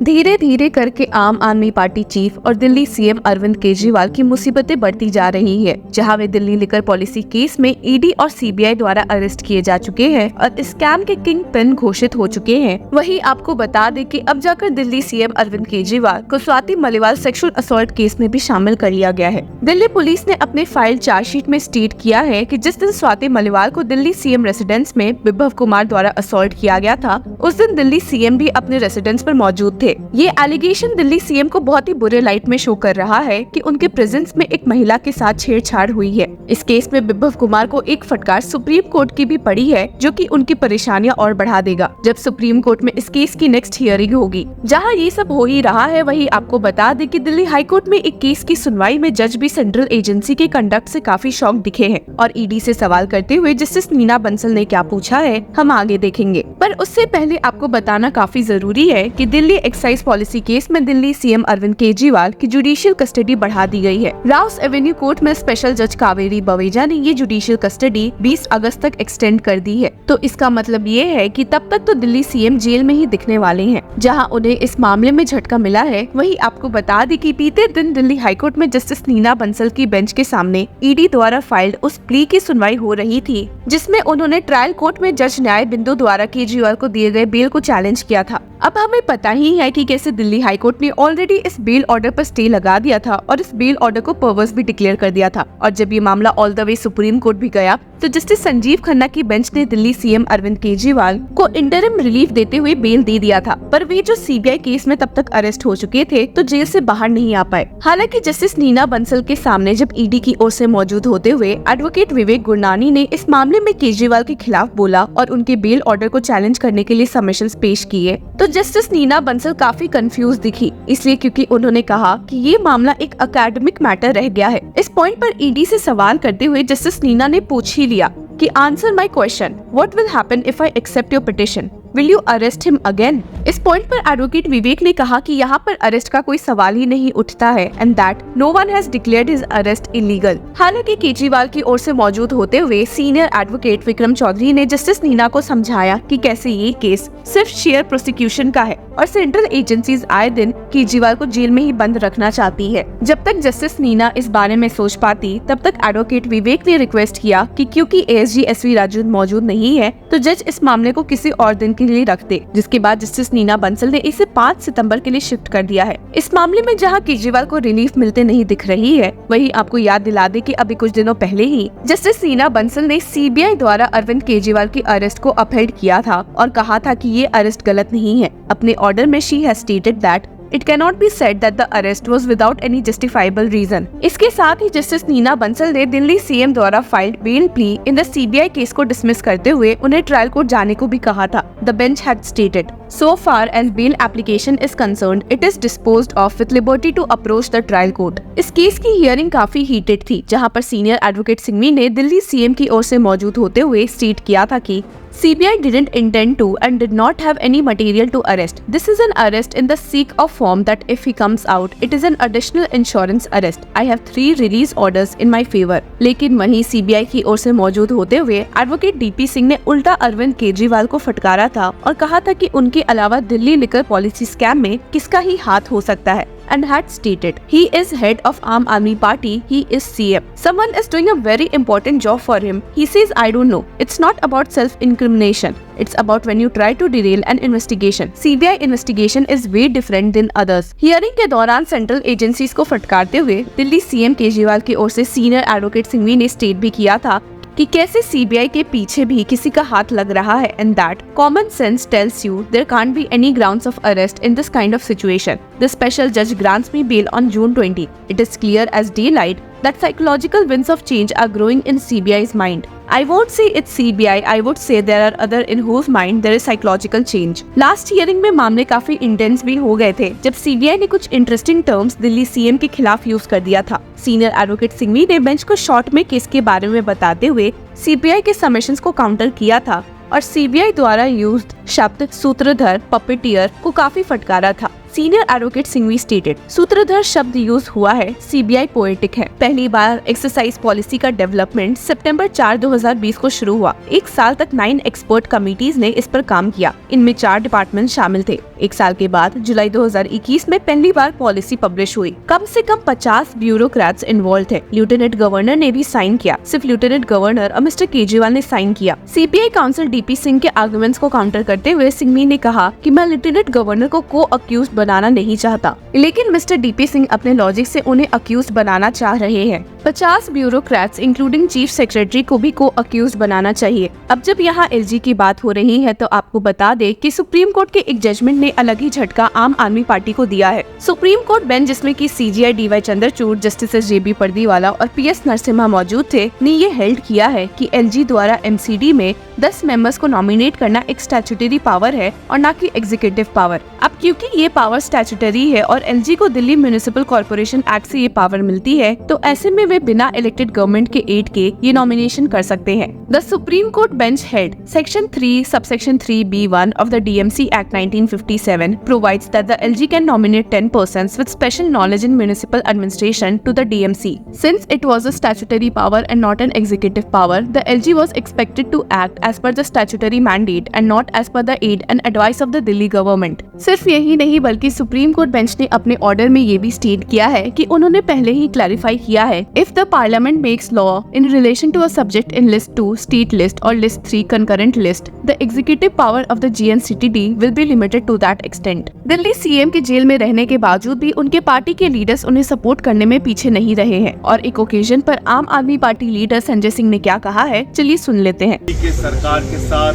धीरे धीरे करके आम आदमी पार्टी चीफ और दिल्ली सीएम अरविंद केजरीवाल की मुसीबतें बढ़ती जा रही है, जहां वे दिल्ली लिकर पॉलिसी केस में ईडी और सीबीआई द्वारा अरेस्ट किए जा चुके हैं और स्कैम के किंग पिन घोषित हो चुके हैं। वहीं आपको बता दें कि अब जाकर दिल्ली सीएम अरविंद केजरीवाल को Swati Maliwal sexual assault case में भी शामिल कर लिया गया है। दिल्ली पुलिस ने अपने फाइल चार्जशीट में स्टेट किया है कि जिस दिन स्वाति मलिवाल को दिल्ली सीएम रेसिडेंस में विभव कुमार द्वारा असॉल्ट किया गया था, उस दिन दिल्ली सीएम भी अपने रेसिडेंस पर मौजूद थे। ये एलिगेशन दिल्ली सीएम को बहुत ही बुरे लाइट में शो कर रहा है कि उनके प्रेजेंस में एक महिला के साथ छेड़छाड़ हुई है। इस केस में विभव कुमार को एक फटकार सुप्रीम कोर्ट की भी पड़ी है, जो कि उनकी परेशानियां और बढ़ा देगा जब सुप्रीम कोर्ट में इस केस की नेक्स्ट हियरिंग होगी। जहां ये सब हो ही रहा है, वहीं आपको बता दें कि दिल्ली हाई कोर्ट में एक केस की सुनवाई में जज भी सेंट्रल एजेंसी के कंडक्ट से काफी शॉक दिखे हैं और ईडी से सवाल करते हुए जस्टिस नीना बंसल ने क्या पूछा है, हम आगे देखेंगे। पर उससे पहले आपको बताना काफी जरूरी है कि दिल्ली एक्साइज पॉलिसी केस में दिल्ली सीएम अरविंद केजरीवाल की जुडिशियल कस्टडी बढ़ा दी गई है। राउस एवेन्यू कोर्ट में स्पेशल जज कावेरी बवेजा ने ये जुडिशियल कस्टडी 20 अगस्त तक एक्सटेंड कर दी है। तो इसका मतलब ये है कि तब तक तो दिल्ली सीएम जेल में ही दिखने वाले हैं, जहां उन्हें इस मामले में झटका मिला है। वहीं आपको बता दें कि बीते दिन दिल्ली हाईकोर्ट में जस्टिस नीना बंसल की बेंच के सामने ईडी द्वारा फाइल्ड उस प्ली की सुनवाई हो रही थी, जिसमें उन्होंने ट्रायल कोर्ट में जज न्याय बिंदु द्वारा केजरीवाल को दिए गए बेल को चैलेंज किया था। अब हमें पता ही है कि कैसे दिल्ली हाईकोर्ट ने ऑलरेडी इस बेल ऑर्डर पर स्टे लगा दिया था और इस बेल ऑर्डर को पर्वर्स भी डिक्लेयर कर दिया था। और जब ये मामला all the way supreme court भी गया, तो जस्टिस संजीव खन्ना की बेंच ने दिल्ली सीएम अरविंद केजरीवाल को इंटरिम रिलीफ देते हुए बेल दे दिया था। पर वे जो सीबीआई केस में तब तक अरेस्ट हो चुके थे, तो जेल से बाहर नहीं आ पाए। हालांकि जस्टिस नीना बंसल के सामने जब ईडी की ओर से मौजूद होते हुए एडवोकेट विवेक गुरनानी ने इस मामले में केजरीवाल के खिलाफ बोला और उनके बेल ऑर्डर को चैलेंज करने के लिए सबमिशंस पेश किए, तो जस्टिस नीना बंसल काफी कंफ्यूज दिखी, इसलिए क्योंकि उन्होंने कहा कि ये मामला एक एकेडमिक मैटर रह गया है। इस पॉइंट पर ईडी से सवाल करते हुए जस्टिस नीना ने पूछ ही लिया कि answer my question, what will happen if I accept your petition, will you arrest him again. इस पॉइंट पर एडवोकेट विवेक ने कहा कि यहाँ पर अरेस्ट का कोई सवाल ही नहीं उठता है and that no one has declared his arrest illegal. हालांकि केजरीवाल की ओर से मौजूद होते हुए सीनियर एडवोकेट विक्रम चौधरी ने जस्टिस नीना को समझाया कि कैसे ये केस सिर्फ शेयर प्रोसिक्यूशन का है और सेंट्रल एजेंसीज आए दिन केजरीवाल को जेल में ही बंद रखना चाहती है। जब तक जस्टिस नीना इस बारे में सोच पाती, तब तक एडवोकेट विवेक ने रिक्वेस्ट किया कि क्योंकि एएसजी एसवी राजू मौजूद नहीं है, तो जज इस मामले को किसी और दिन के लिए रख दे, जिसके बाद जस्टिस नीना बंसल ने इसे 5 सितंबर के लिए शिफ्ट कर दिया है। इस मामले में जहां केजरीवाल को रिलीफ मिलते नहीं दिख रही है, वहीं आपको याद दिला दे कि अभी कुछ दिनों पहले ही जस्टिस नीना बंसल ने सीबीआई द्वारा अरविंद केजरीवाल की अरेस्ट को अपहेल्ड किया था और कहा था कि ये अरेस्ट गलत नहीं है। अपने ऑर्डर में she has stated that It cannot be said that the arrest was without any justifiable reason. इसके साथ ही जस्टिस नीना बंसल ने दिल्ली सीएम द्वारा filed bell plea in the CBI case को डिसमिस करते हुए उन्हें ट्रायल कोर्ट जाने को भी कहा था। The bench had stated, so far as bail application is concerned, it is disposed of with liberty to approach the trial court. इस केस की हियरिंग काफी हीटेड थी, जहां पर सीनियर एडवोकेट सिंघवी ने दिल्ली सीएम की ओर से मौजूद होते हुए स्टेट किया था कि CBI didn't intend to and did not have any material to arrest. This is an arrest in the sake of form that if he comes out, it is an additional insurance arrest. I have 3 release orders in my favor. लेकिन वहीं CBI की ओर से मौजूद होते हुए advocate DP Singh ने उल्टा अरविंद केजरीवाल को फटकारा था और कहा था कि उनके अलावा दिल्ली लिकर पॉलिसी स्कैम में किसका ही हाथ हो सकता है। And had stated, he is head of Aam Aadmi Party, he is CM. Someone is doing a very important job for him. He says, I don't know. It's not about self-incrimination. It's about when you try to derail an investigation. CBI investigation is way different than others. Hearing के दौरान central agencies को फटकारते हुए Delhi CM Kejriwal की ओर से senior advocate Singhvi ने state भी किया था कि कैसे सीबीआई के पीछे भी किसी का हाथ लग रहा है and that common sense tells you there can't be any grounds of arrest in this kind of situation. The special जज grants me bail on June 20. It is clear as daylight that psychological winds of change are growing in CBI's mind. I won't say it's CBI, I would say there are other in whose mind there is psychological change. Last hearing में मामले काफी intense भी हो गए थे, जब CBI ने कुछ इंटरेस्टिंग टर्म्स दिल्ली सीएम के खिलाफ यूज कर दिया था। सीनियर एडवोकेट सिंघवी ने बेंच को शॉर्ट में केस के बारे में बताते हुए सीबीआई के सबमिशंस को काउंटर किया था और सीबीआई द्वारा यूज्ड शब्द सूत्रधर, पपेटियर को काफी फटकारा था। Senior advocate Singhvi stated, Sutradhar शब्द यूज हुआ है सीबीआई पोएटिक है। पहली बार एक्सरसाइज पॉलिसी का डेवलपमेंट सितंबर 4, 2020 को शुरू हुआ। एक साल तक 9 एक्सपर्ट कमिटीज ने इस पर काम किया। इनमें 4 डिपार्टमेंट शामिल थे। एक साल के बाद जुलाई 2021 में पहली बार पॉलिसी पब्लिश हुई। कम से कम 50 ब्यूरोक्रेट्स इन्वॉल्व थे। लेफ्टिनेंट गवर्नर ने भी साइन किया। सिर्फ लेफ्टिनेंट गवर्नर और मिस्टर केजरीवाल ने साइन किया। सीबीआई काउंसिल डीपी सिंह के आर्गुमेंट्स को काउंटर करते हुए सिंघवी ने कहा कि मैं लेफ्टिनेंट गवर्नर को को-अक्यूज बनाना नहीं चाहता, लेकिन मिस्टर डीपी सिंह अपने लॉजिक से उन्हें अक्यूज बनाना चाह रहे हैं। 50 ब्यूरोक्रेट्स इंक्लूडिंग चीफ सेक्रेटरी को भी को-अक्यूज बनाना चाहिए। अब जब यहाँ एलजी की बात हो रही है तो आपको बता दे कि सुप्रीम कोर्ट के एक जजमेंट ने अलग ही झटका आम आदमी पार्टी को दिया है। सुप्रीम कोर्ट बेंच, जिसमें कि सीजीआई डीवाई चंद्रचूड़, जस्टिस जेबी पर्दीवाला और पीएस नरसिम्हा मौजूद थे, ने ये हेल्ड किया है कि एलजी द्वारा एमसीडी में 10 मेंबर्स को नॉमिनेट करना एक स्टैट्यूटरी पावर है और न कि एग्जीक्यूटिव पावर। अब क्योंकि ये पावर स्टैट्यूटरी है और एलजी को दिल्ली म्युनिसिपल कॉर्पोरेशन एक्ट से ये पावर मिलती है, तो ऐसे में वे बिना इलेक्टेड गवर्नमेंट के एड के ये नॉमिनेशन कर सकते हैं। The supreme court bench head section 3 subsection 3B1 of the DMC Act 1957 provides that the LG can nominate 10 persons with special knowledge in municipal administration to the DMC. Since it was a statutory power and not an executive power, the LG was expected to act as per the statutory mandate and not as per the aid and advice of the Delhi government. सिर्फ यही नहीं बल्कि supreme court bench ने अपने order में ये भी state किया है कि उन्होंने पहले ही क्लैरिफाई किया है, if the parliament makes law in relation to a subject in list 2 state list और list 3 concurrent list, the executive power of the GNCTD will be limited to that extent. Delhi CM के जेल में रहने के बावजूद भी उनके पार्टी के लीडर्स उन्हें सपोर्ट करने में पीछे नहीं रहे हैं और एक ओकेजन पर आम आदमी पार्टी लीडर संजय सिंह ने क्या कहा है, चलिए सुन लेते हैं। सरकार के साथ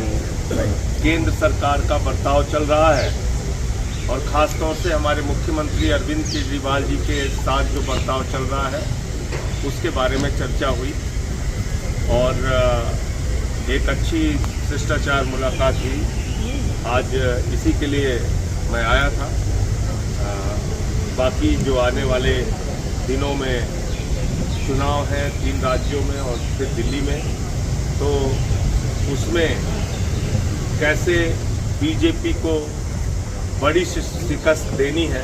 केंद्र सरकार का बर्ताव चल रहा है और खास तौर से हमारे मुख्यमंत्री अरविंद केजरीवाल जी के साथ जो बर्ताव चल रहा है उसके बारे में चर्चा हुई और एक अच्छी शिष्टाचार मुलाकात हुई। आज इसी के लिए मैं आया था। बाकी जो आने वाले दिनों में चुनाव हैं 3 राज्यों में और फिर दिल्ली में, तो उसमें कैसे बीजेपी को बड़ी शिकस्त देनी है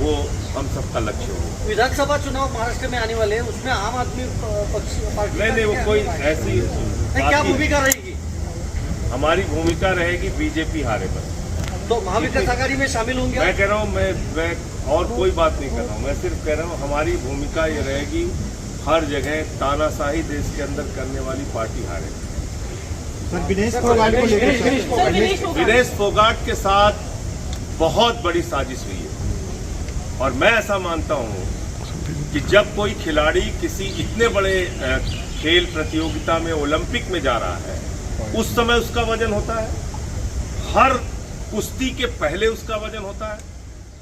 वो हम सबका लक्ष्य होगा। विधानसभा चुनाव महाराष्ट्र में आने वाले हैं, उसमें आम आदमी पक्ष पार्टी नहीं वो कोई ऐसी क्या भूमिका रहेगी? हमारी भूमिका रहेगी बीजेपी हारे बस। तो महाविकास आघाड़ी में शामिल होंगे? मैं कह रहा हूँ मैं और कोई बात नहीं कर रहा हूँ, मैं सिर्फ कह रहा हूँ हमारी भूमिका ये रहेगी हर जगह तानाशाही देश के अंदर करने वाली पार्टी हारे। विनेश फोगाट के साथ बहुत बड़ी साजिश हुई है और मैं ऐसा मानता हूँ कि जब कोई खिलाड़ी किसी इतने बड़े खेल प्रतियोगिता में ओलंपिक में जा रहा है उस समय उसका वजन होता है, हर कुश्ती के पहले उसका वजन होता है,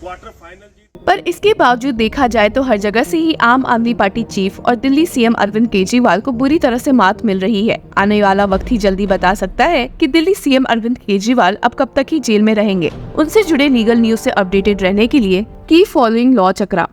क्वार्टर फाइनल जीत। पर इसके बावजूद देखा जाए तो हर जगह से ही आम आदमी पार्टी चीफ और दिल्ली सीएम अरविंद केजरीवाल को बुरी तरह से मात मिल रही है। आने वाला वक्त ही जल्दी बता सकता है कि दिल्ली सीएम अरविंद केजरीवाल अब कब तक ही जेल में रहेंगे। उनसे जुड़े लीगल न्यूज से अपडेटेड रहने के लिए कीप फॉलोइंग लॉ चक्रा।